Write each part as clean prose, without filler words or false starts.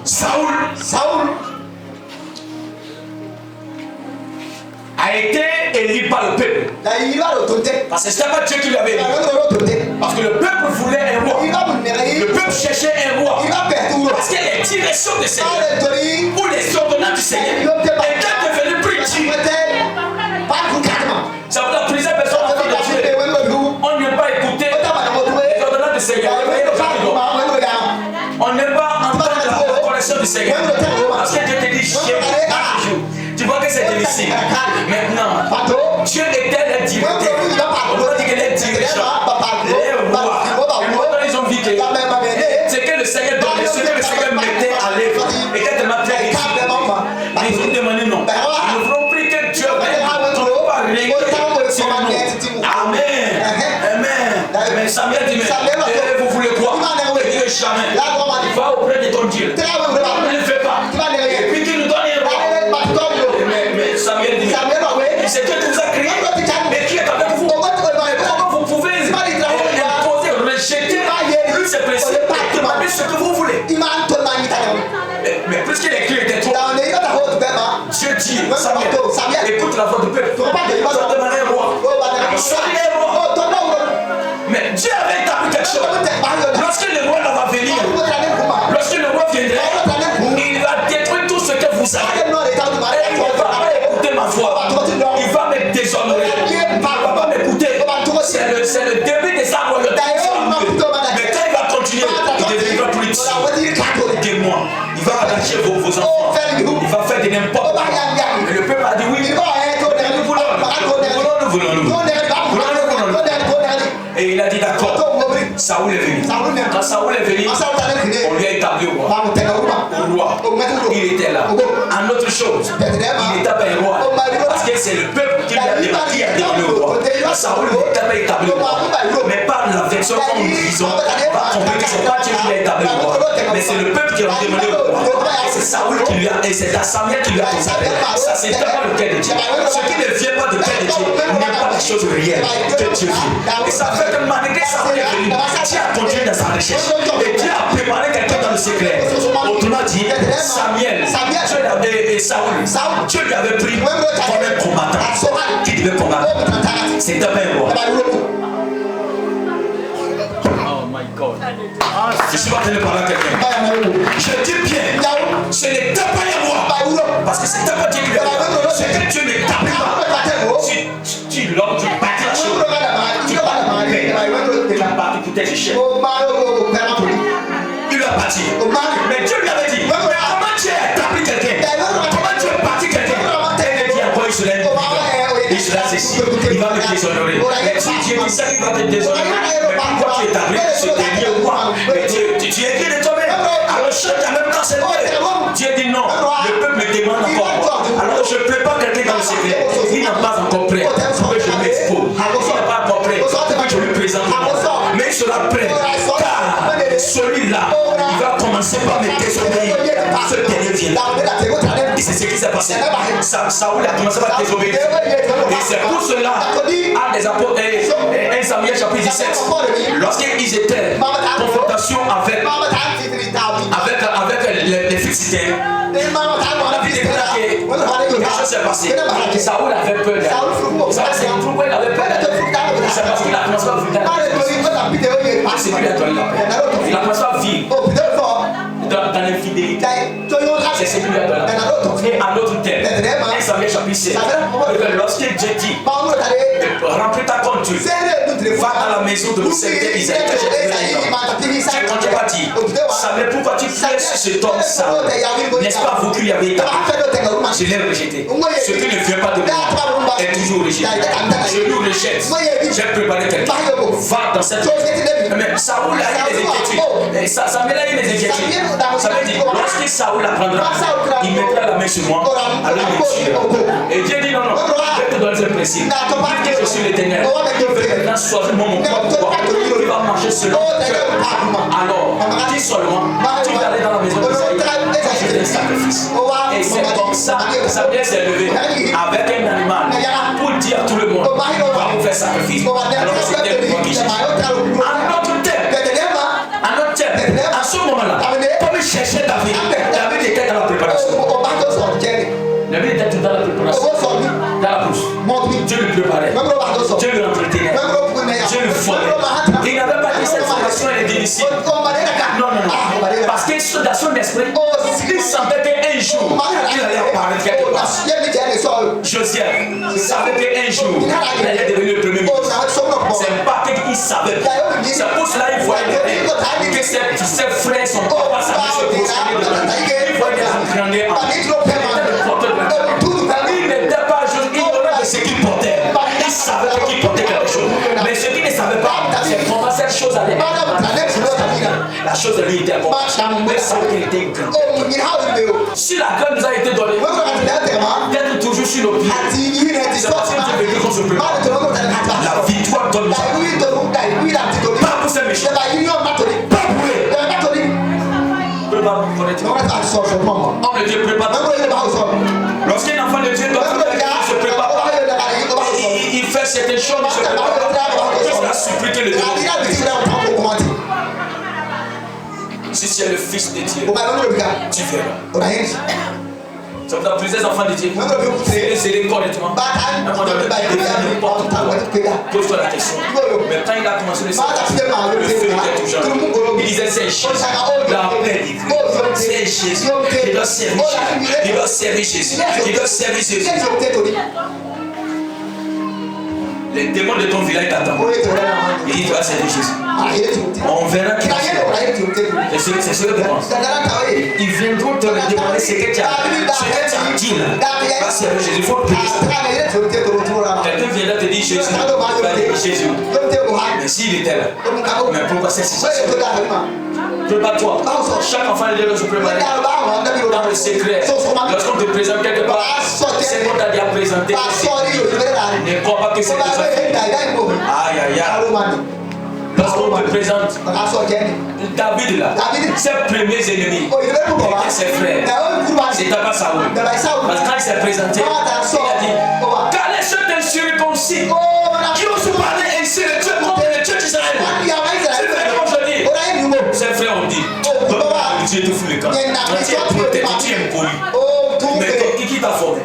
Saoul a été élu par le peuple. Parce que ce n'était pas Dieu qui lui avait élu. Parce que le peuple voulait un roi. Le peuple cherchait un roi. Parce que les directions du Seigneur ou les ordonnances du Seigneur étaient devenues prêtiques. Ça veut dire plusieurs personnes en fait de Dieu. On n'aime pas écouter les ordonnances du Seigneur. On n'aime pas entendre la reconnaissance du Seigneur. Parce que Dieu te dit, tu vois que c'est difficile. Maintenant, Dieu était le directeur. On doit dire que les dirigeants, les rois, ils ont vu que c'est que le Seigneur donnait, ce que le Seigneur mettait à l'œuvre était tellement très difficile. Ils ont demandé non. Nous ne voulons plus que Dieu ne pas régner sur nous. Amen. Amen. Mais Samuel dit, mais vous voulez quoi? Il dit jamais. Va auprès de ton Dieu. Ne le fais pas. Et puis qu'il nous donne un roi. Mais Samuel dit, c'est Dieu qui vous a créé. Mais qui est avec vous? Comment vous pouvez imposer, rejeter ce principe et demander ce que vous voulez? Mais puisque les clés étaient trop, Dieu dit, Samuel, écoute la voix du peuple. Tu vas demander un roi. Soyez un roi. Mais Dieu avait établi quelque chose. Lorsque le roi va venir, lorsque le roi viendra, il va détruire tout ce que vous avez. Et il ne va pas écouter ma voix. Il va me déshonorer. Il ne va pas m'écouter. C'est le début de sa royauté. Mais quand il va continuer, il deviendra politique que moi. Il va arracher vos enfants. Il va faire de n'importe quoi. Et le peuple a dit oui. Nous voulons. Et il a dit d'accord. Saoul est venu. Quand Saoul est venu, on lui a établi au roi. Il était là. En autre chose, il n'était pas un roi. Parce que c'est le peuple qui lui a débattu le roi. Saoul n'était pas établi au roi. Mais par la version qu'on nous disons, on va comprendre que ce n'est pas Dieu qui l'a établi au roi. Mais c'est le peuple qui l'a demandé au roi. Et c'est Saoul qui lui a, et c'est à Samuel qui lui a consacré. Ça, c'est tellement le cœur de Dieu. Ce qui ne vient pas du cœur de Dieu n'est pas la chose réelle que Dieu fait. Et ça fait que malgré Saoul est venu, Dieu a continué dans sa recherche. Et Dieu a préparé quelqu'un dans le secret. Autrement dit, Samuel et Saoul, Dieu lui avait pris comme un combattant qui devait combattre. C'était pas un roi. Oh my God. Je suis pas en train de parler à quelqu'un. Je dis bien, ce n'était pas un roi. Parce que c'était pas Dieu qui lui avait pris. Ce que Dieu n'établit pas. Tu l'homme, tu bâtis la chose. Tu bâtis pour tes échecs. Il a bâti. Mais Dieu lui avait dit, mais comment Dieu a établi quelqu'un? Comment Dieu a bâti quelqu'un? Et il dit encore, il se lève. Il se lève ici. Il va me déshonorer. Mais si Dieu dit ça, il va te déshonorer. Mais pourquoi tu établis ce dernier roi? Mais tu écris de toi-même. Alors chante en même temps, c'est vrai. Dieu dit non. Le peuple me demande encore. Alors je prépare quelqu'un dans le secret. Il n'a pas encore prêt. Je m'expose. Il n'a pas encore prêt. Je lui présente. Mais il sera prêt. Car celui-là, il va commencer par me désobéir. Ce dernier vient. Et c'est ce qui s'est passé. Saoul a commencé par désobéir. Et c'est pour cela, à des apôtres, 1 Samuel chapitre 17, lorsqu'ils étaient en confrontation avec les Philistins, on a vu que quelque chose s'est passé. Saoul avait peur. C'est pourquoi il avait peur. C'est parce qu'il a commencé à vivre. C'est lui qui a donné la paix. Il a commencé à vivre dans l'infidélité. C'est ce qui lui a donné la paix. Et en d'autres termes, 1 Samuel chapitre 7, lorsque Dieu dit, remplis ta compte, va dans la maison de l'obsédé Isaïe. Dieu quand tu vas dire, Samuel, pourquoi tu presses ce homme ça? N'est-ce pas vous qui lui avez établi? Je l'ai rejeté. Ce qui ne vient pas de moi est toujours rejeté. Je lui rejette. J'ai préparé quelqu'un. Va dans cette chose. Mais Saoul a eu des inquiétudes. Samuel a eu des inquiétudes. Ça veut dire, lorsque Saoul apprendra, il mettra la main sur moi, alors il me tuera. Et Dieu dit non, je vais te donner un principe. Vu que je suis l'éternel, il veut maintenant choisir mon propre roi. Il va marcher selon mon cœur. Alors, dis seulement, tu vas aller dans la maison de Saïd. Je fais un sacrifice. Et c'est comme ça que Samuel s'est levé avec un animal pour dire à tout le monde, va vous faire sacrifice. Alors c'était le roi qui cherchait. En notre terme, à ce moment-là, comme il cherchait David esprit, il savait qu'un jour, il allait apparaître quelque part. Joseph savait qu'un jour, il allait devenir le premier ministre. C'est pas qu'il savait. C'est pour cela qu'il voyait que ses frères sont pas sa mission. Il voyait les entraîner en il n'était pas juste ignorant de ce qu'il portait. Il savait qu'il portait quelque chose. Mais ce qu'il ne savait pas, c'est comment cette chose allait être. La chose de lui était bon. Mais ça qu'il était grand. Si la grâce nous a été donnée, d'être toujours sur nos pieds, c'est parce que Dieu veut dire qu'on se prépare. La victoire donne pas pour ces méchants. Pas pour eux. Prépare-vous correctement. On ne Dieu prépare. Lorsqu'un enfant de Dieu doit se prépare, il fait certaines choses, il se prépare. Il a suppliqué le Dieu. Si c'est le Fils de Dieu, tu verras. Ça vous a plusieurs enfants de Dieu. C'est correctement. Pose-toi la question. Mais quand il a commencé le feu était tout jeune. Il disait c'est Jésus. La paix dit c'est Jésus. Il doit servir Jésus. Il doit servir Jésus. Il doit servir Jésus. Les démons de ton village t'attendent. Et il doit servir Jésus. On verra qui va faire. C'est ce que tu penses. Ils viendront te demander ce que tu as dit là. Va servir Jésus. Il faut prier. Quelqu'un viendra te dire Jésus. Tu vas dire Jésus. Mais s'il était là, mais pourquoi c'est si facile? Prépare-toi. Chaque enfant de Dieu doit se préparer dans le secret. Lorsqu'on te présente quelque part, c'est qu'on t'a déjà présenté. Ne crois pas que c'est déjà fait. Aïe aïe aïe. Lorsqu'on te présente David là, ses premiers ennemis étaient ses frères. C'était pas Saoul. Parce que quand il s'est présenté, il a dit quel est cet incirconcis qui ose parler ainsi le Dieu contre le Dieu d'Israël? C'est vrai comme je dis. Ses frères ont dit tu es tout fou le camp. Tu es protégé, tu es impoli. Mais qui t'a formé?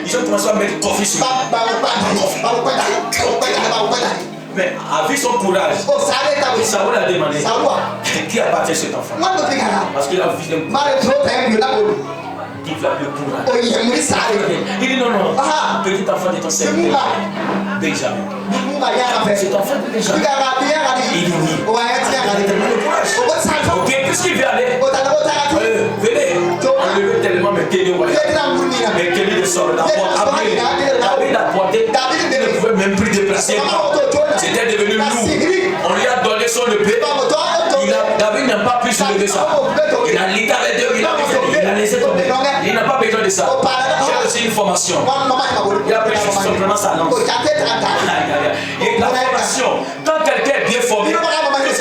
Ils ont commencé à mettre coffee sur lui. Mais avec son courage, Saoul a demandé qui a battu cet enfant. Parce qu'il a vu le courage. Il dit non, petit enfant de ton serviteur, Benjamin. Cet enfant de Benjamin. Il dit oui. Ok, puisqu'il veut aller, venez. On le veut tellement me tenir. Mais Kelly de sort. David a porté. Il ne pouvait même plus déplacer. C'était devenu lourd. On lui a donné son épée. David n'a pas pu se lever ça. Il a lité avec Dieu. Il a laissé tomber. Il n'a pas besoin de ça. J'ai aussi une formation. Il a pris simplement sa lance. Et la formation, quand quelqu'un est bien formé, ce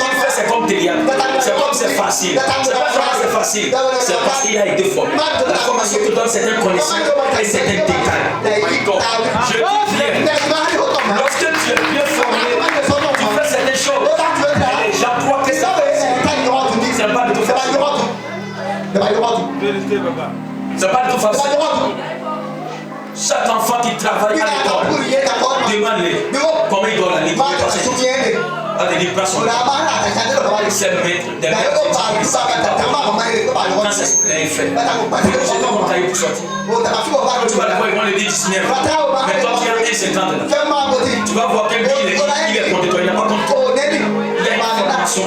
qu'il fait c'est comme Télian. C'est comme c'est facile. C'est pas vraiment c'est facile. C'est parce qu'il a été formé. La formation te donne certaines connaissances et certains détails. Je dis bien, lorsque tu es bien formé, tu fais certaines choses. Et les gens croient que c'est pas de tout facile. C'est pas de tout facile. Chaque enfant qui travaille à l'école, demande-les comment il doit la livrer. On te dit pas son c'est le maître des maîtres. Quand c'est fait, j'ai ton contrat pour sortir. Tu vas le voir, ils vont le dire 19. Mais toi tu as 1,50 là. Tu vas voir quel billet il est contre toi, il n'a pas contre toi. Il y a une formation.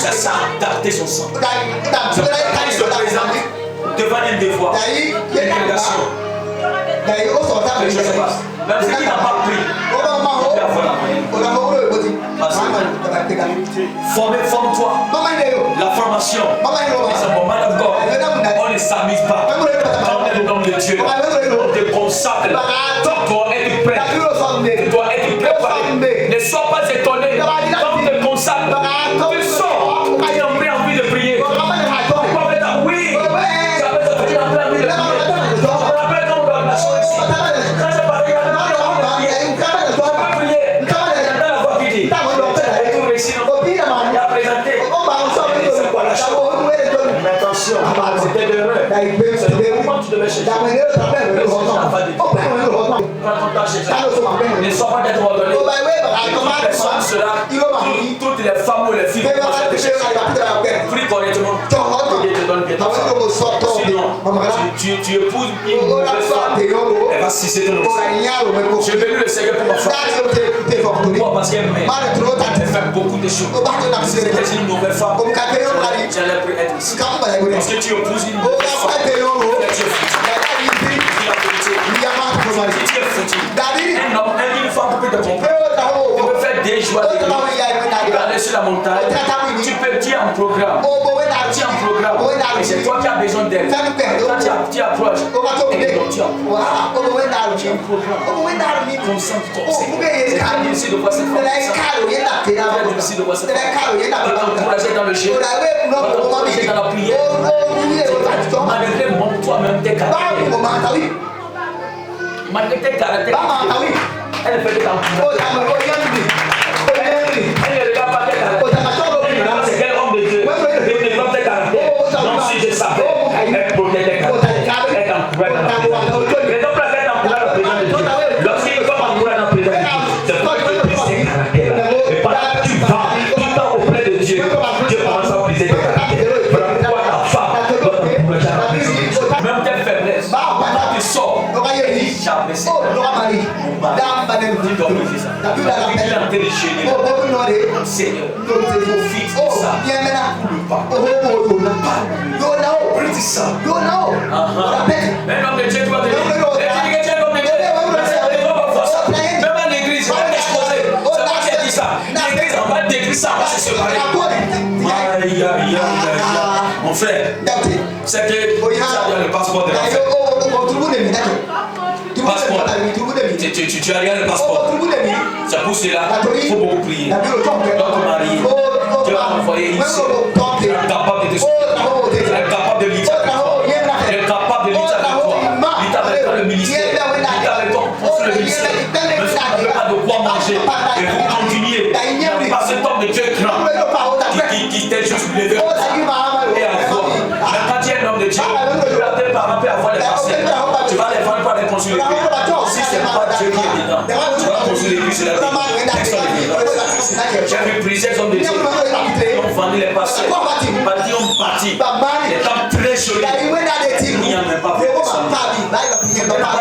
Ça s'est adapté son sang. Quand il se présente devant un devoir, une délégation. Je ne sais pas. Même ce qui n'a pas pris, il va avoir la moyenne. Forme-toi. La formation. C'est un moment de God. On ne s'amuse pas. Quand on est le nom de Dieu, on te consacre. Tu dois être prêt. Tu dois être préparé. Ne sois pas étonné. Quand on te consacre, tu sors. Tu as envie de prier. Tu vas dire oui. Tu as envie de prier. Je me rappelle quand on va la chose ici. Quand je parlais, il a présenté. Mais attention, C'était l'erreur. C'est le moment tu devais chercher. Ne sois pas d'être ordonné. Personne sera. Toutes les femmes ou les filles vont chercher. Prie correctement. Dieu te donne bien ta femme. Sinon, tu épouses une mauvaise femme. Elle va sucer ton aussi. Je bénis le Seigneur pour ma femme. Pourquoi? Parce qu'elle m'aime. Elle fait beaucoup de choses. Si c'était une mauvaise femme, j'allais plus être ici. Parce que tu épouses une mauvaise femme. Tu es foutu. Un homme, une femme peut te comprendre. Tu peux faire des joies de Dieu. Tu peux aller sur la montagne. Tu es en programme. Tu es en programme. Et c'est toi qui as besoin d'elle. Toi, tu approches. Et donc tu approches. Tu es en programme. Concentre-toi. C'est très difficile de voir cette femme. C'est très difficile de voir cette femme. Tu vas t'encourager dans le jeu. Tu vas t'encourager dans la prière. Malgré toi-même tes caractères. Malgré tes caractères. Elle fait des temps. Elle ne regarde pas tes caractères. Elle regarde c'est quel homme de Dieu. Elle regarde tes caractères. Donc si je savais, elle protège tes caractères. Elle t'encourage dans la présence de Dieu. Mais donc là, elle t'encourage dans la présence de Dieu. Lorsqu'il faut t'encourager dans la présence de Dieu, c'est pour que tu brises tes caractères. Et pendant que tu vas tout le temps auprès de Dieu, Dieu commence à briser tes caractères. Voilà pourquoi ta femme doit t'encourager dans la présence de Dieu. Même tes faiblesses, quand tu sors, jamais c'est Seigneur, profite de ça. Même homme de Dieu, tu vas te dire. Même en église, on va t'exposer. C'est moi qui ai dit ça. L'église, on va détruire ça, on va se séparer. Aïe, aïe, aïe, aïe. Mon frère, c'est que tu as le passeport de la fête. Passeport. Tu as regardé le passeport. C'est pour cela qu'il faut beaucoup prier. Dans ton mari, Dieu va envoyer ici. Tu es capable de te soutenir. Tu es capable de lutter avec toi. Tu es capable de lutter avec toi. Lutter avec toi le ministère. Lutter avec toi pour le ministère. Mais si vous n'avez pas de quoi manger et vous continuez, il n'y a pas cet homme de Dieu grand qui t'aide juste levé. Et à toi. Mais quand tu es un homme de Dieu, tes parents peuvent avoir les parcelles. Tu vas les vendre pour aller construire l'église. Si ce n'est pas Dieu qui est dedans, tu vas construire l'église sur la vie. Personne n'est dedans. J'ai vu plusieurs hommes de Dieu qui ont vendu les parcelles. Ils ont bâti. Les temps très jolis. Il n'y a même pas pour personne.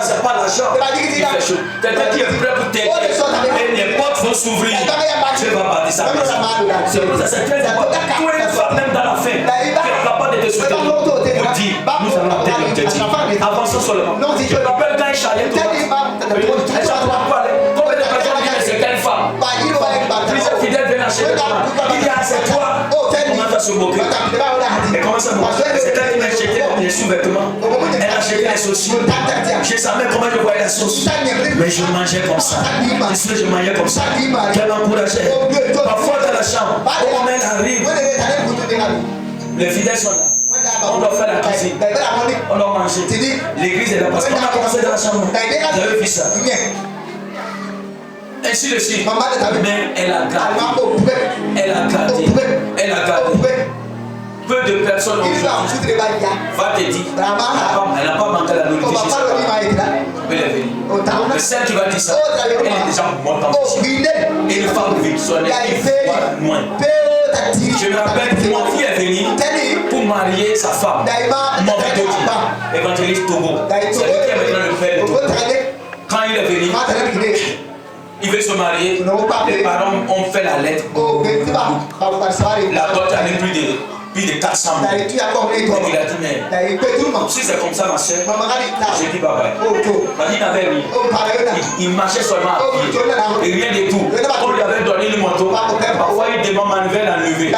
C'est pas l'argent qui fait chaud. Quelqu'un qui est prêt pour t'aider. Et les portes vont s'ouvrir. Tu vas bâtir sa maison. C'est pour ça que c'est très important. Tous les femmes, même dans la fin, tu es capable de te soutenir. Pour dire, nous allons atteindre l'objectif. Avançons seulement. Je me rappelle quand il charriait tout le monde. Elle chante pas parler. Combien de personnes viennent, c'est quelle femme? Plusieurs fidèles viennent acheter des femmes. Il dit, ah, c'est toi. On commence à se moquer. Elle commence à se moquer. C'est elle qui m'a acheté les sous-vêtements. Elle a acheté les saucisses. Chez sa mère, comment je voyais la sauce? Mais je mangeais comme ça. Je mangeais comme ça. Elle m'encourageait. Parfois dans la chambre, au moment où elle arrive, les fidèles sont là. On doit faire la cuisine. On doit manger. L'église est là parce qu'on a commencé dans la chambre. Vous avez vu ça? Ainsi de suite. Mais elle a gardé. Elle a gardé. Elle a gardé. Peu de personnes aujourd'hui va te dire elle n'a pas manqué la nourriture chez sa femme. Elle est venue. Mais celle qui va dire ça, elle est déjà morte en vie. Et une femme vite, son équipe voit loin. Je me rappelle que mon fils est venu pour marier sa femme. Mauvais Togo, évangéliste Togo. C'est lui qui est maintenant le père de Togo. Quand il est venu, il veut se marier. Les parents ont fait la lettre. La dot avait plus de 400 000. Il a dit, mais si c'est comme ça, ma soeur, j'ai dit bye bye. Il n'avait rien. Il marchait seulement à pied. Et rien de tout. On lui avait donné le manteau. Parfois, il demande ma nouvelle à lever. Il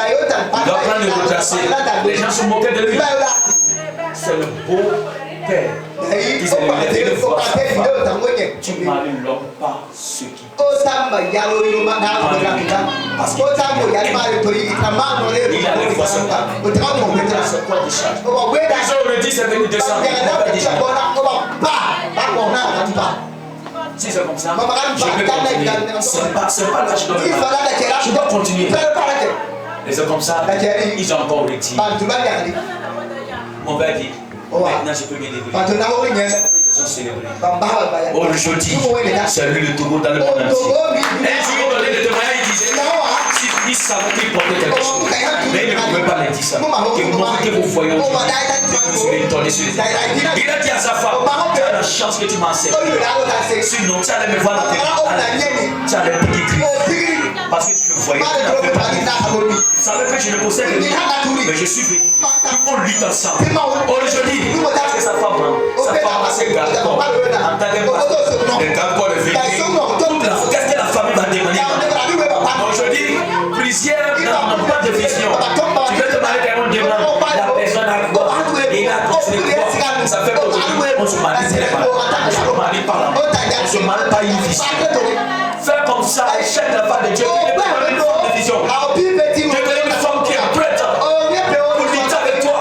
doit prendre le retracer. Les gens se moquaient de lui. C'est le beau père qui s'est levé de voir sa femme. Tu maries l'homme par ce qui parce qu'il il a les forces. C'est quoi de charge? Ils ont dit c'est venu 200 000. Si c'est comme ça, je peux continuer. C'est pas là que je dois me battre. Je dois continuer. Et c'est comme ça, ils ont encore rectifié. mon gars dit, maintenant je peux me débrouiller. Je suis célébré. Aujourd'hui, c'est lui le Togo dans le monde entier. Un jour, il donnait le témoignage, il disait, il savait qu'il portait quelque chose. Mais il ne pouvait pas le dire ça. Que vous voyez aujourd'hui, vous allez tourner sur les états. Il a dit à sa femme, tu as la chance que tu m'as servi. Sinon, tu allais me voir dans tes mains. Tu allais piquer. Parce que tu le voyais, tu n'avais pas dit. Il savait que je ne possède rien. Mais je suis venu. On lutte ensemble. Aujourd'hui, c'est sa femme. Sa femme a ses gardes. En tant que pasteur, les gardes le vécu. Qu'est-ce que la famille va demander? Aujourd'hui, plusieurs n'ont pas de vision. Tu veux te marier quand on demande, la personne a quoi? Il a continué quoi? Ça fait qu'aujourd'hui, on se marie, c'est pas. On se marie par l'amour. On se marie par une vision. Faire comme ça, échec la femme de Dieu. Tu ne peux pas une forme de vision. Tu veux une femme qui est prête pour lutter avec toi.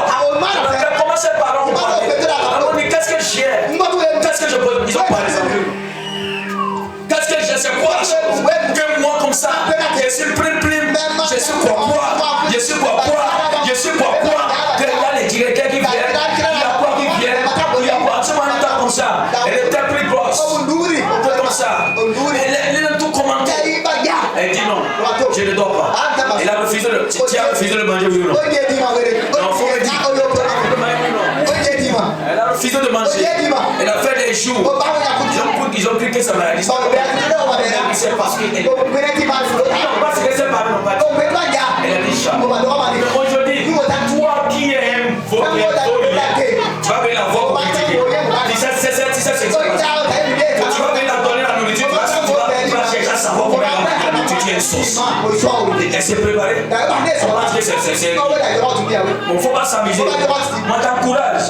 Comment ces parents ont parlé? Alors on dit, qu'est-ce que j'ai? Qu'est-ce que je peux? Ils ont parlé sans plus. Qu'est-ce que j'ai? C'est quoi la chose? Que moi comme ça, je suis plim, je suis quoi, je suis quoi, je suis quoi. Que là les directeurs qui viennent, il y a quoi qui viennent, il y a quoi. Tu m'en dis comme ça. Elle était plus grosse. Un peu comme ça. Elle a tout commandé. Elle dit non, je ne dors pas. Elle a refusé de, tu as refusé de manger ou non? Non, il faut me dire. Elle a refusé de manger. Elle a fait des jours. Ils ont cru que ça m'a dit. C'est parce qu'elle. Non, parce que c'est pas non pas. Elle a dit ça. Aujourd'hui, toi qui aimes vos tu vas venir la voir pour critiquer. C'est tu vas venir la donner la nourriture. Tu vas chercher à savoir comment la nourriture est une sauce. Elle s'est préparée. Parce que c'est. Il ne faut pas s'amuser. Moi, t'encourage.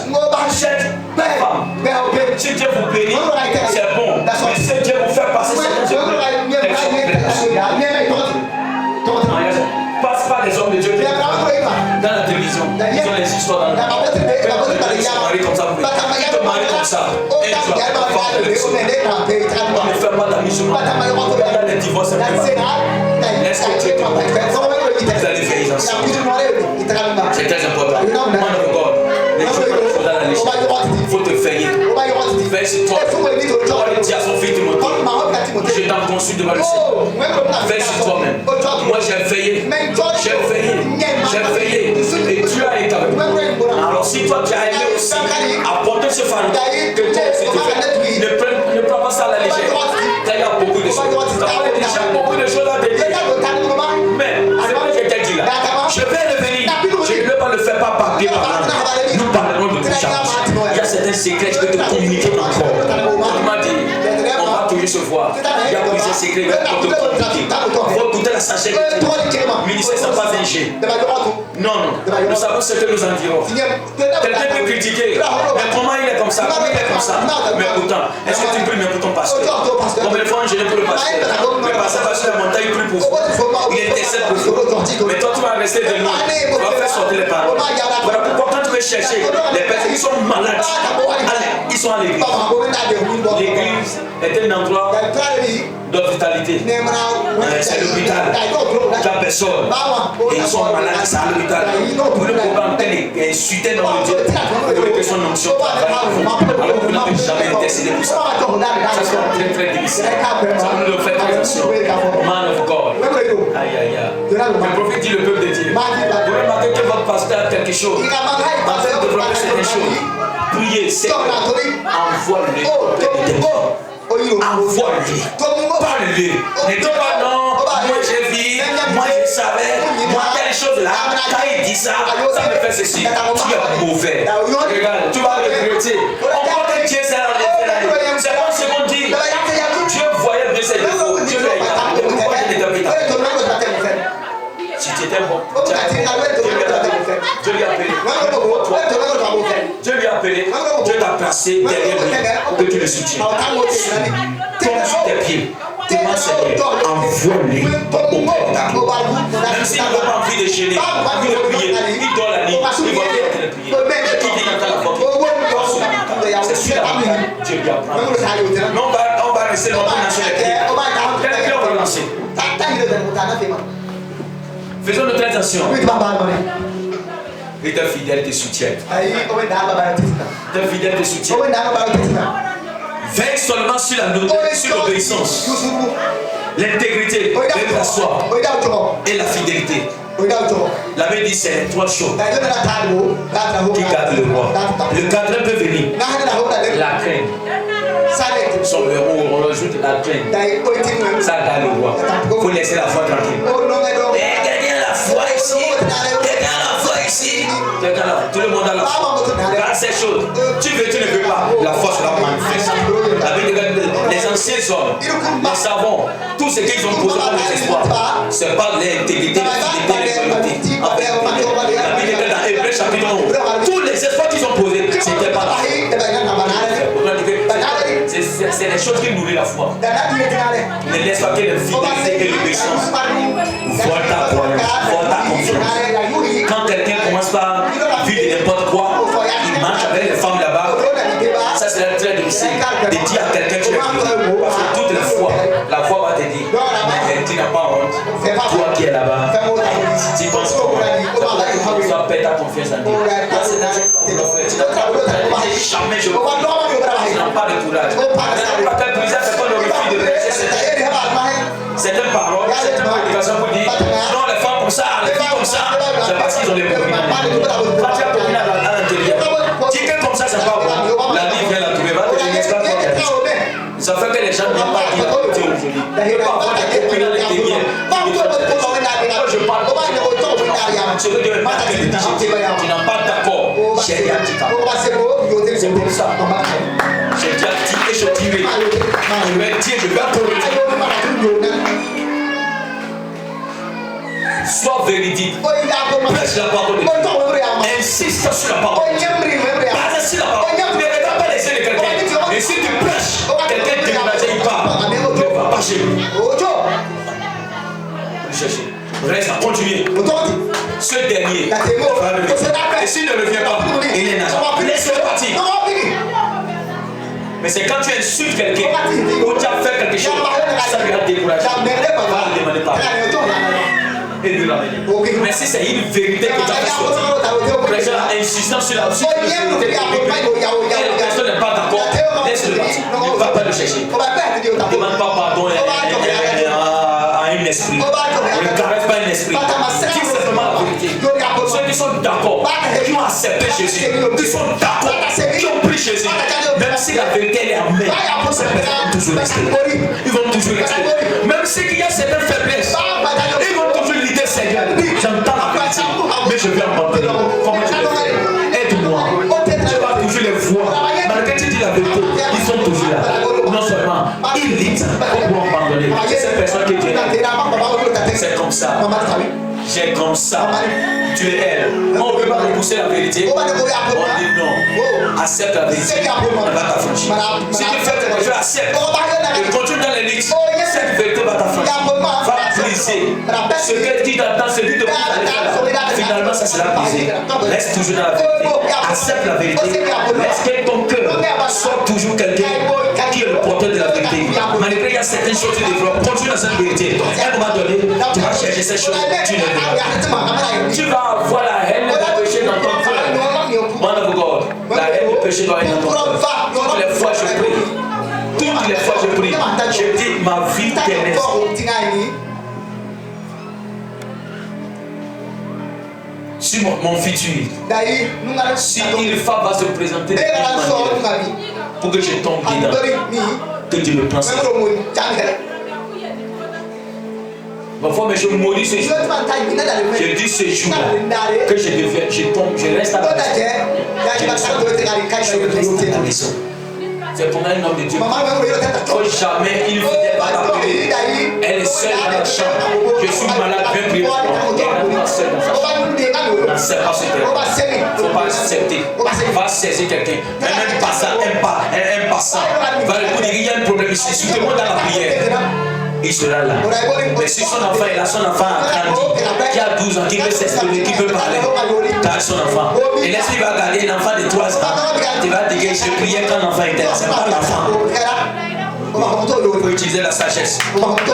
Chèque, femme. Si Dieu vous bénit, c'est bon. Mais si Dieu vous fait passer, c'est bon. Passe pas les hommes de Dieu dans la télévision. Ils ont les histoires dans le monde. Ils se marient comme ça. Ils te marient comme ça. Et tu vas pas faire de l'élection. On ne fait pas d'amis sur moi. Dans les divorces, est-ce que tu es capable? Vous allez faire ensemble. C'est très important. Man of God. Les choses dans la légende. Il faut te veiller. Veille sur toi. On dit à son fils Timothée, je t'en consulte devant le Seigneur. Veille sur toi-même. Moi j'ai veillé. J'ai veillé. Et Dieu a été avec moi. Alors si toi tu as aimé aussi apporter ce fardeau que toi aussi tu fais, ne prends pas ça à la légère. Il y a beaucoup de choses. Tu as déjà beaucoup de choses à te dire. Mais c'est ce que je t'ai dit là. Je vais revenir. Je ne vais pas le faire par papier par là. Nous parlerons de tout ça. Il y a certains secrets que je peux te communiquer encore. On m'a dit, on va toujours se voir. Il y a plusieurs secrets que je peux te communiquer. Il faut écouter la sagesse de Dieu. Le ministère, ça pas un jet. Non. Nous savons ce que nous en dirons. Quelqu'un peut critiquer. Mais comment il est comme ça? Comment il est comme ça? Mais pourtant, est-ce que tu pries même pour ton pasteur? Combien de fois on gêné pour le pasteur? Le pasteur va sur la montagne, il prie pour vous. Il intercède pour vous. Mais toi, tu vas rester de nous. Tu vas faire sortir les paroles. Voilà pourquoi quand tu veux chercher les personnes qui sont malades, allez, ils sont à l'église. L'église est un endroit d'hospitalité. C'est l'hôpital. Tu as personne. Et ils sont malades, c'est à l'hôpital. Pour le programme tel est insulté dans le Dieu. Pour les questions d'onction, alors vous n'avez jamais intercédé pour ça. Ça c'est très très difficile. Ça nous le fait très attention. Man of God. Aïe. Le prophète dit le peuple de Dieu. Vous remarquez que votre pasteur a quelque chose. En fait, de développer certaines choses. Priez, c'est envoie-le. Envoie-lui. Parle-lui. Ne dis pas non. Moi j'ai vu. Moi je savais. Moi telle chose là. Quand il dit ça, ça me fait ceci. Tu es mauvais. Regarde, tu vas regretter. Encore que Dieu s'est enlevé. C'est pas ce qu'on dit. Dieu voyait bien ses défauts. Dieu l'a établi. Pourquoi je t'ai établi? Si tu étais bon, Dieu lui a appelé. Dieu lui a appelé. Dieu t'a placé derrière lui pour que tu le soutiennes. Tombe sur tes pieds. Demande Seigneur, envoie-lui au Père. Même s'il n'a pas envie de gêner, envie de prier, il dort la nuit, il va bien te prier. Qui dit dans la porte, c'est sûr que Dieu lui apprend. Mais on va rester longtemps dans les pieds. Quel cœur on va lancer? Faisons notre attention. Et ta fidèle te soutient. Ta fidèle te soutient. Veille seulement sur l'obéissance, l'intégrité, le soir et la fidélité. La Bible dit c'est 3 choses qui gardent le roi. Le cadre peut venir. La crainte. Son héros, on rajoute la crainte. Ça garde le roi. Il faut laisser la foi tranquille. Quelqu'un a la foi ici. Quelqu'un a la foi ici. Tout le monde a la foi. Garde ces choses. Tu veux, tu ne veux pas. La foi sera manifeste. La Bible dit les anciens hommes, les savants, tout ce qu'ils ont posé comme espoir, c'est pas l'intégrité, la fidélité. La Bible dit dans Hébreux chapitre 11, tous les espoirs qu'ils ont posés, c'était pas là. C'est les choses qui nourrissent la foi. Ne laisse pas que la fidélité et l'obéissance voient ta confiance. Quand quelqu'un commence par vivre n'importe quoi, il marche avec les femmes là-bas, ça c'est très difficile de dire à quelqu'un que tu es parce que toute la foi va te dire, mais tu n'as pas honte. Toi qui es là-bas, tu penses que tu vas perdre ta confiance en Dieu. Jamais je ne pas de courage. C'est une parole, c'est une prédication pour dire non, les femmes comme ça, les filles comme ça, c'est parce qu'ils ont des problèmes. Quand tu as problème à l'intérieur, dis que comme ça, c'est pas bon. La vie vient la trouver, va te donner ça. Ça fait que les gens ne viennent pas dire que tu es aujourd'hui. Parfois, tu as des problèmes à l'intérieur. Je parle de ce que Dieu est pas tu n'as pas d'accord. J'ai dit à Tika. C'est pour ça. J'ai dit à Tika et je dirai. Je vais dire, je vais apprendre. Sois véridique. Prêche la parole de Dieu. Insiste sur la parole. Base sur la parole. Ne regarde pas les yeux de quelqu'un. Et si tu prêches, quelqu'un découragé, il part. Ne va pas chez lui. Chercher. Reste à continuer. Ce dernier, et s'il ne revient pas, il est nagé. Laisse-le partir. Mais c'est quand tu insultes quelqu'un ou tu as fait quelque chose, ça lui a découragé. Va le demander pardon. Et lui ramener. Mais si c'est une vérité que tu as fait sortir, prêchant insistant sur la vérité, et la personne n'est pas d'accord, laisse-le partir. Ne va pas le chercher. Ne demande pas pardon à un esprit. Ne caresse pas un esprit. Dis simplement la vérité. Ceux qui sont d'accord, qui ont accepté Jésus, qui sont d'accord, qui ont pris Jésus, même si la vérité est amère, ces personnes vont toujours rester. Ils vont toujours rester. Même s'il y a certaines faiblesses, ils vont toujours l'idée, Seigneur. J'entends la vérité, mais je vais abandonner. Comment je vais faire? Aide-moi. Je vais toujours les voir. Malgré que tu dis la vérité, ils sont toujours là. Non seulement, ils lisent pour abandonner. Ces personnes qui viennent, c'est comme ça. J'ai comme ça. Tu es elle. On ne peut pas repousser la vérité. On dit non. Accepte la vérité. Elle va t'affranchir. Si tu fais tes recherches, accepte. Et continue dans les lits. Cette vérité va t'affranchir. Va briser. Ce que tu t'attends, ce que tu te finalement, ça sera brisé. Reste toujours dans la vérité. Accepte la vérité. Laisse que ton cœur soit toujours quelqu'un qui est le porteur de la vérité. Malgré il y a certaines choses que tu devras continuer dans cette vérité. À un moment donné, tu vas chercher ces choses. Tu vas avoir la haine de péché dans ton cœur. Man of God, la haine de péché doit être dans ton cœur. Toutes les fois je prie, je dis ma vie t'aime. Si mon futur, si une femme va se présenter pour que je tombe dedans, que Dieu me prenne. Parfois, mais je maudis ce jour. Je dis ce jour que je deviens, je tombe, je reste à la maison. C'est pour un homme de Dieu. Que jamais il ne faisait pas t'appeler. Elle est seule dans la chambre. Je suis malade, viens prier pour moi. Elle est seule dans sa chambre. C'est pas ce terme. Il ne faut pas accepter. Va saisir quelqu'un. Même un passant, va lui dire il y a un problème ici. Soutenez-moi dans la prière. Il sera là. Mais si son enfant est là, son enfant a grandi, qui a 12 ans, qui veut s'exprimer, qui veut parler, car son enfant. Et laisse il va garder un enfant de 3 ans. Tu vas dire que je priais quand l'enfant était là. C'est pas l'enfant. Il faut utiliser la sagesse. Donc, il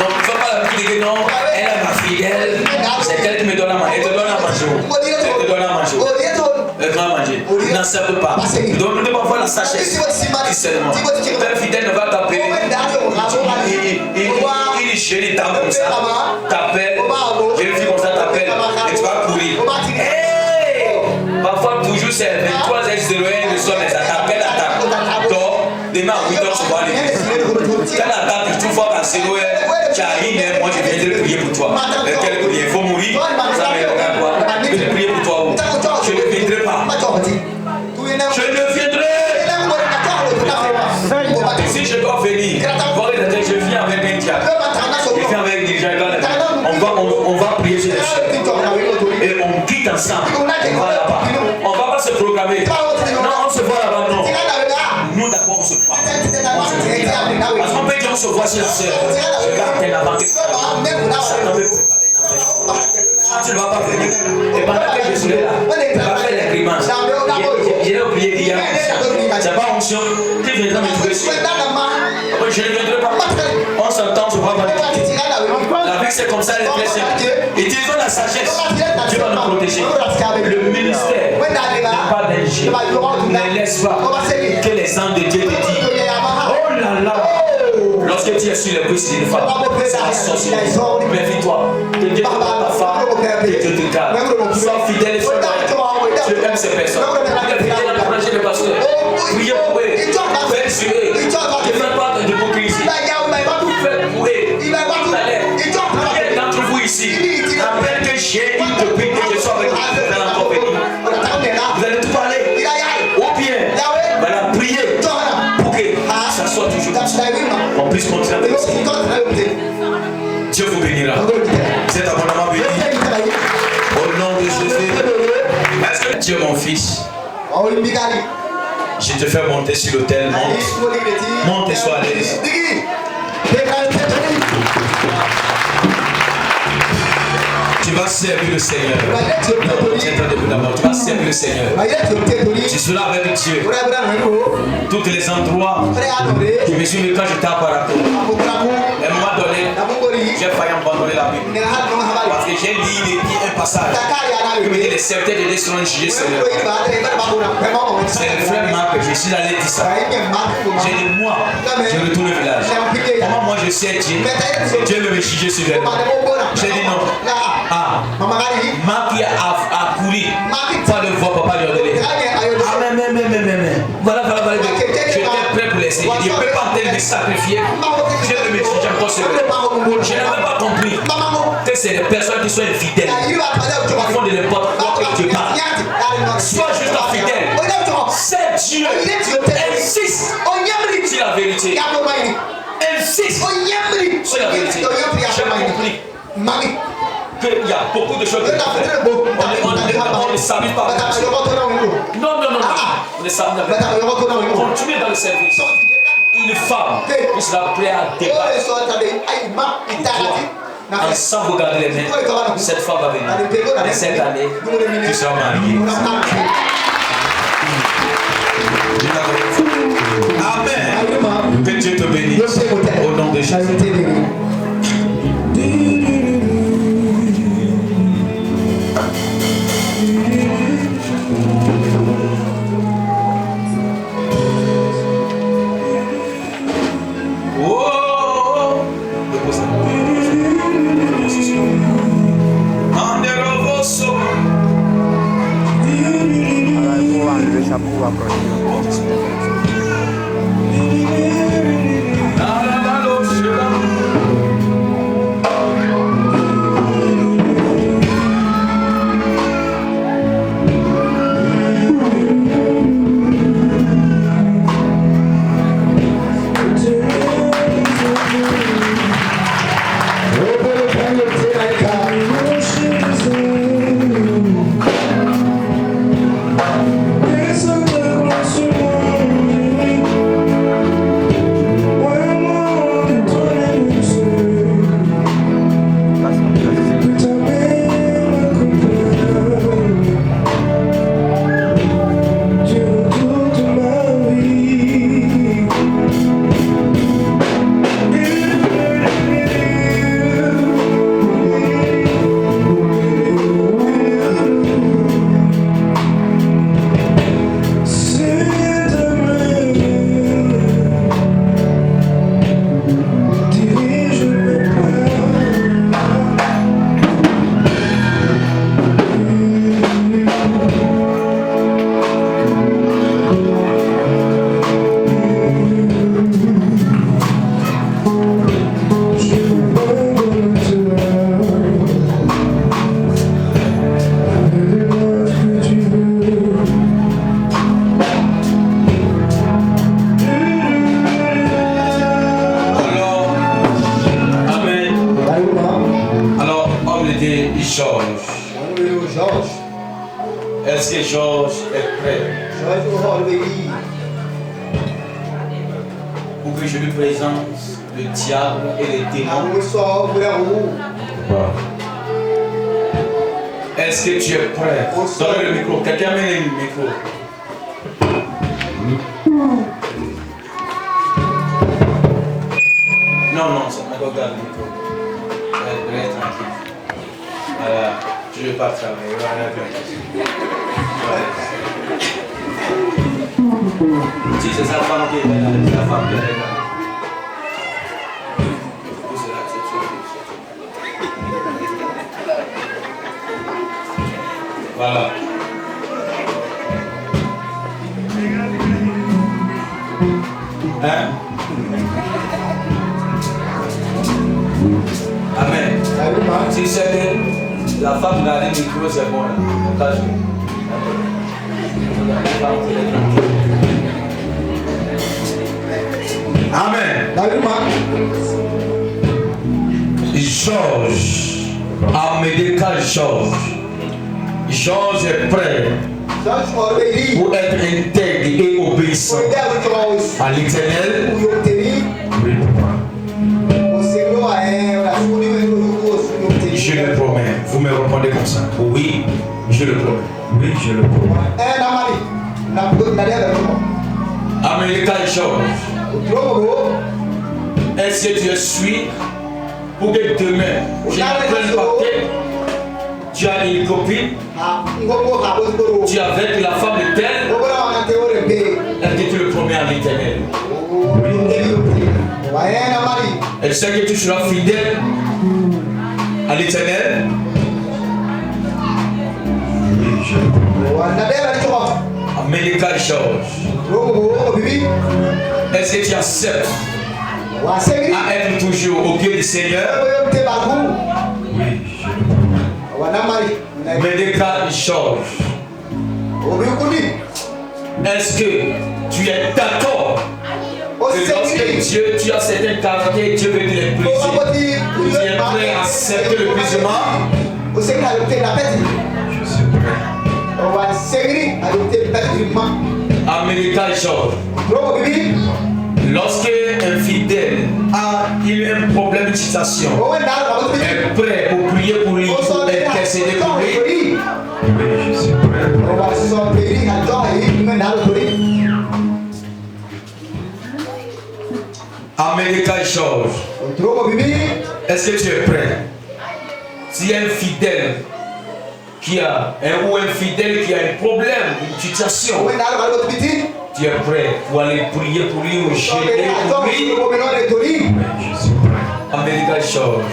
ne faut pas tu dis que non, elle est ma fidèle, c'est elle qui me donne à manger. Elle te donne à manger. Elle te donne à manger. Elle doit manger. Il n'en sait pas. Donc nous devons voir la sagesse. Seulement. Ton fidèle ne va t'appeler. Il chérit tant comme ça. T'appelle. Je le fais comme ça, t'appelle. Et tu vas courir. Parfois, toujours c'est 23h01 le soir, mais ça t'appelle à ta dors. Demain à 8h, tu vas à l'église. Quand la table, tu vois à 0h, tu arrives, moi je viendrai prier pour toi. Quel prier? Il faut mourir. Ça me regarde quoi? Je vais prier pour toi. Je ne viendrai pas. Je ne viendrai. Si je dois venir, je viens avec un diable. Je viens avec un dirigeant. On va prier sur les cieux. Et on quitte ensemble. On va là-bas. On ne va pas se programmer. Non, on se voit là-bas. Non. Nous d'abord on se voit. Parce qu'on peut dire on se voit chez la sœur. Regarde, elle a vendu. Tu ne vas pas venir. Et pendant que je suis là, tu vas faire les grimaces. J'ai oublié d'hier. C'est pas onction. Tu viendras me trouver sur. Je ne viendrai pas. On s'entend, je ne vois pas. La vie c'est comme ça, les blessés. Utilisons la sagesse. Dieu va nous protéger. Le ministère n'est pas danger. Ne laisse pas que les anges de Dieu te disent. Oh là là. Lorsque tu es sur les cuisses d'une femme, c'est la sorcière. Méfie-toi. Que Dieu te donne ta femme. Que Dieu te garde. Sois fidèle et fidèle. Je aime ces personnes. Il est fidèle à encourager le pasteur. Priez pour eux. Faites sur eux. Ne faites pas d'hypocrisie. Faites pour eux. Priez d'entre vous ici. Rappelle que j'ai une copine que je sois avec vous. Vous allez encore venir. Vous allez tout parler. Ou bien, voilà, priez pour que ça soit toujours comme ça. On puisse continuer avec ça. Dieu vous bénira. Vous êtes abondamment bénis. Au nom de Jésus. Est-ce que Dieu, mon fils, je te fais monter sur l'autel. Monte et sois à l'aise. Tu vas servir le Seigneur. Tu vas servir le Seigneur. Tu seras avec Dieu. Tous les endroits. Je me suis mis quand j'étais à Parato. À un moment donné, j'ai failli abandonner la Bible. Parce que j'ai lu un passage qui me dit les serviteurs de Dieu seront jugés Seigneur. C'est le frère Marc, je suis allé dire ça. J'ai dit moi, je retourne au village. Comment moi je sais Dieu? Dieu veut me juger sévèrement. J'ai dit non. Ah, Marc a couru. Pas le voir, papa lui a donné. Ah, mais. Voilà. J'étais prêt pour l'essayer. Je ne peux pas en train de sacrifier. Je vais me juger encore sévèrement. Je n'avais pas compris que c'est les personnes qui sont infidèles. Qui font de n'importe quoi que tu parles. Sois juste fidèle. C'est Dieu. Insiste sur la vérité. Insiste sur la vérité. J'ai compris qu'il y a beaucoup de choses. On ne s'amuse pas. Non. On ne s'amuse pas. Continuez dans le service. Une femme qui sera prête à débattre. Ensemble, regardez les mains. Cette femme va venir. Et cette année, tu seras marié. Amen. Que Dieu te bénisse. Au nom de Jésus. Yes, est prêt pour que je lui présente le diable et les démons. Est-ce que tu es prêt? Donne le micro. Quelqu'un met le micro. Non, ça ne regarde le micro. Reste tranquille. Voilà, je ne vais pas travailler. Voilà. Si c'est sa femme qui est là, c'est sa femme qui est là. Voilà. Hein? Amen. Si c'est la femme garde le micro, c'est bon. Amen. Georges. Amédéka Georges. Georges est prêt pour être intègre et obéissant à l'Éternel. Je le promets. Vous me répondez comme ça. Oui, je le promets. Oui, je le promets. Amédéka Georges. Est-ce que tu suis pour que demain, j'ai plein de paquets? Tu as une copine, tu es avec la femme de tel, est-ce que tu le promets à l'Éternel? Est-ce que tu seras fidèle à l'Éternel? Amédéka Georges. Est-ce que tu acceptes à être toujours au pied du Seigneur? Oui. Amédéka Georges. Est-ce que tu es d'accord que lorsque Dieu, tu as certains caractères, Dieu veut te les briser? Tu es prêt à accepter le brisement? Je suis prêt. Amédéka Georges. Lorsque un fidèle a eu un problème de situation, est prêt pour prier pour lui, pour intercéder pour lui? Oui, je suis prêt. Amédéka Georges. Est-ce que tu es prêt? S'il y a un fidèle qui a un fidèle qui a un problème, une situation, tu es prêt pour aller prier pour lui ou gêner pour lui? Je suis prêt. Amédéka Georges.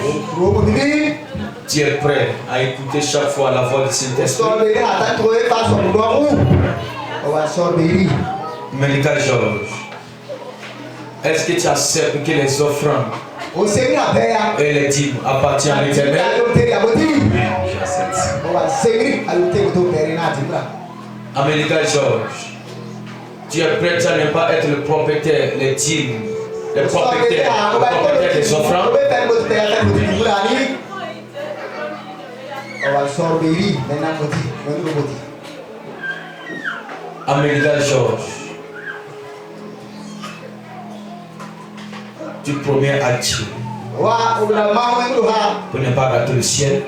Tu es prêt à écouter chaque fois la voix de Saint-Esprit? Amédéka Georges. Est-ce que tu acceptes que les offrandes et les dîmes appartiennent à l'Éternel? Oui, j'accepte. Amédéka Georges. Tu es prêt à ne pas être le propriétaire, les dîmes, le propriétaire des offrandes? Amédéka Georges. Tu promets à Dieu pour ne pas rater le ciel.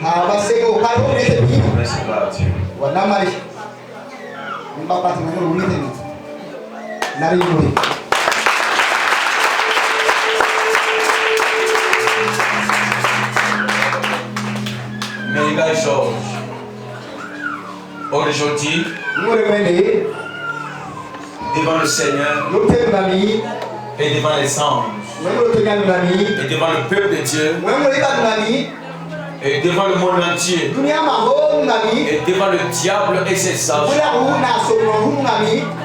Amédéka Georges. Aujourd'hui, devant le Seigneur et devant les anges et devant le peuple de Dieu et devant le monde entier et devant le diable et ses anges,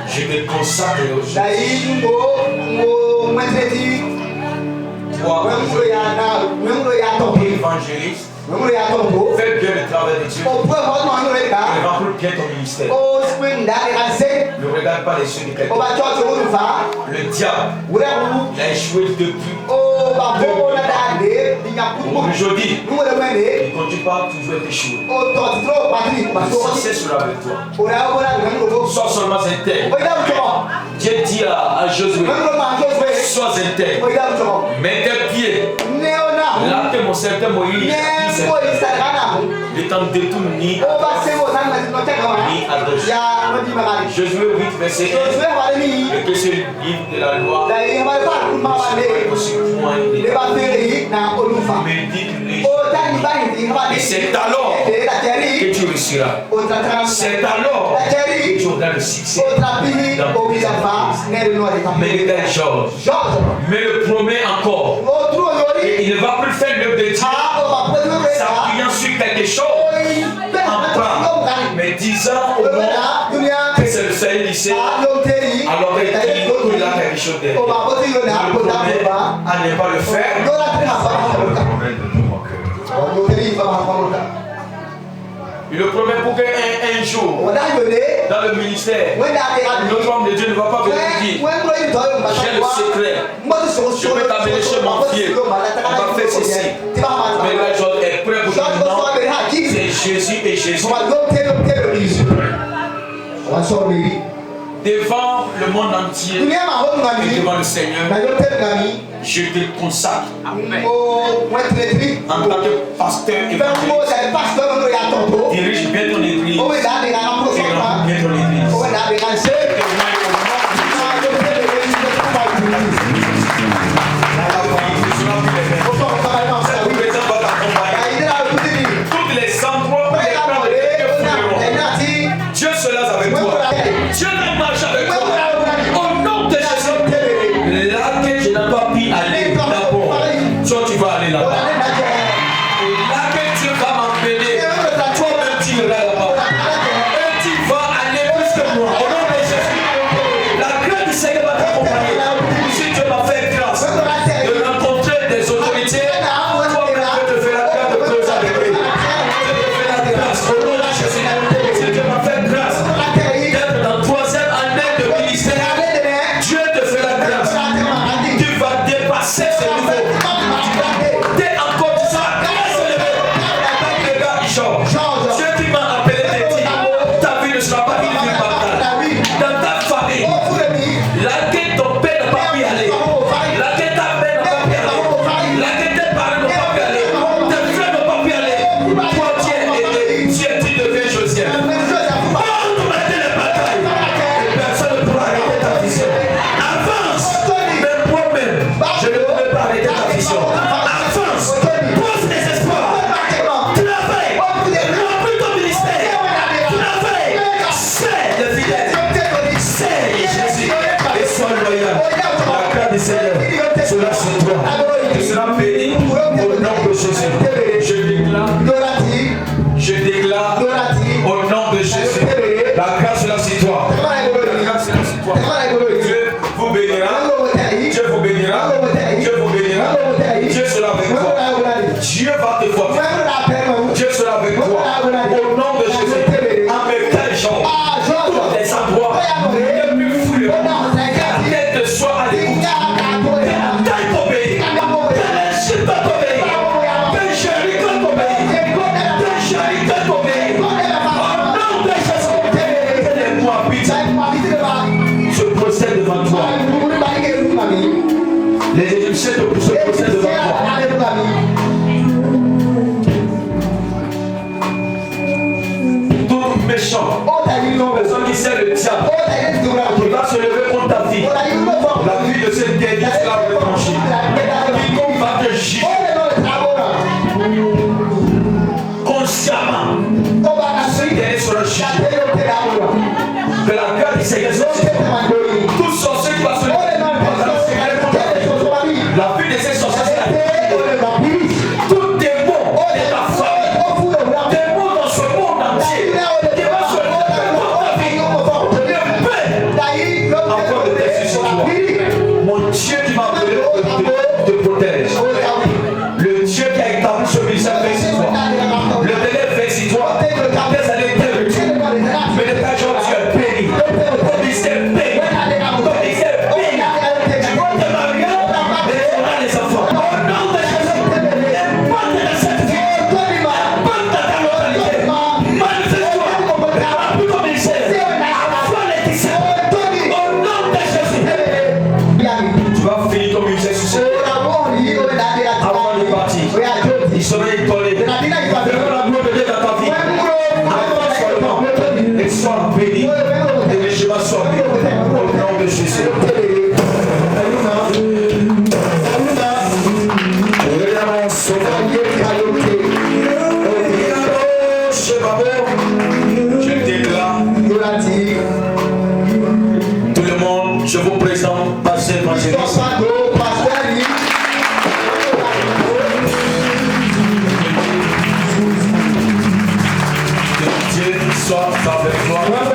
je me consacre aujourd'hui. Toi, évangéliste, fais bien le travail de Dieu. Remplis bien ton ministère. Ne regarde pas les yeux de quelqu'un. Le diable, il a échoué depuis. Aujourd'hui, il ne continue pas toujours à échouer. Sans cesse sera avec toi. Sois seulement intègre. Dieu dit à Josué, sois intègre. Mets tes pieds. Là que mon serviteur Moïse l'étant détourné ni adresse. Josué 8, verset 1. Et que ce livre de la loi et c'est alors que tu réussiras. C'est alors que tu auras le succès dans tes affaires. Mais il est Georges. Mais le promet encore. Il ne va plus faire l'œuvre de Dieu s'appuyant sur quelque chose en temps, mais disant au monde que c'est le Seigneur lycée, alors qu'il a quelque chose derrière. Le promet à ne pas le faire. Il le promet pour qu'un jour, dans le ministère, notre homme de Dieu ne va pas venir dire j'ai le secret, je peux t'amener chez mon fier, on va faire ceci. Mais là, Georges est prêt pour dire non, c'est Jésus et Jésus. Devant le monde entier et devant le Seigneur, je te consacre en tant que pasteur et dirige bien ton église et remplis bien ton église. Toutes les endroits où les plans de Dieu fouleront, Dieu sera avec toi. Dieu ne marche avec toi. Au nom de Jésus, là que je n'ai pas pu aller d'abord, toi tu vas aller là-bas. Là que Dieu va m'emmener, toi-même tu iras là-bas. Et tu vas aller plus que moi. Au nom de Jésus, la grâce du Seigneur va t'accompagner. Si Dieu m'a fait grâce de rencontrer des autorités, toi-même tu te fais la grâce de closer avec eux. Tu te fais la grâce. Au nom de Jésus, si Dieu m'a fait grâce d'être dans la troisième année de ministère, Dieu te fait la grâce. Tu vas dépasser ce niveau. T'es encore du sang. Regarde, Dieu qui m'a appelé te dit, ta vie ne sera pas une vie bâtarde. Dans ta famille, laquelle ton père n'a pas pu aller, laquelle ta mère n'a pas pu aller, laquelle tes parents n'ont pas pu aller, tes frères n'ont pas pu aller, toi tu es aidé, tu deviens Joseph. Oh, tu m'as dit les batailles, et personne ne pourra arrêter ta vision. Avance, même moi-même, je ne pourrai pas arrêter ta vision. Avance, pose tes espoirs, travaille, remplis ton ministère, travaille, c'est le fidèle, c'est Jésus, et sois loyal. La grâce du Seigneur sera sur toi. Tu seras béni au nom de Jésus. Je déclare au nom de Jésus, la grâce sera sur toi. La grâce sera sur toi. Dieu vous bénira. Dieu vous bénira. Dieu vous bénira. Dieu sera avec toi. Dieu va te voir. Dieu sera avec toi. Au nom de Jésus. En même temps, tous les endroits les plus fous, la tête de soi à l'écoute. Taille t'obéit. Taille t'obéit. Péchérie t'obéit. Péchérie t'obéit. Au nom de Jésus. Les Moabites se procèdent devant toi. Les Égyptiens se procèdent devant toi. Tout méchant, personne qui sait le diable, qui va se lever contre ta vie, la vie de cette dernière sera retranchée. Quiconque va te juger consciemment, ce dernier sera jugé. Que la grâce du Seigneur soit sur toi. Tout sorcier qui va se lever la vie de ces sorciers sera détruite. Tout démon de ta famille, démon dans ce monde entier, qui va se lever contre ta vie, le paix encore de tes sur toi. Mon Dieu qui m'a appelé te protège. Le Dieu qui a établi ce ministère veille sur toi. Le délai veille sur toi. Tes années étaient réduites. Mais le Père Jean, tu es béni. Ton ministère est béni. prophétisé. Au nom de Jésus. Tu vas finir ton ministère sur ce avant de partir. Il serait étonné. Devant la gloire de Dieu dans ta vie. Et sois béni. Et que je sois béni. Au nom de Jésus. Tout le monde, je vous présente Pasteur Évangéliste. Que Dieu soit avec toi.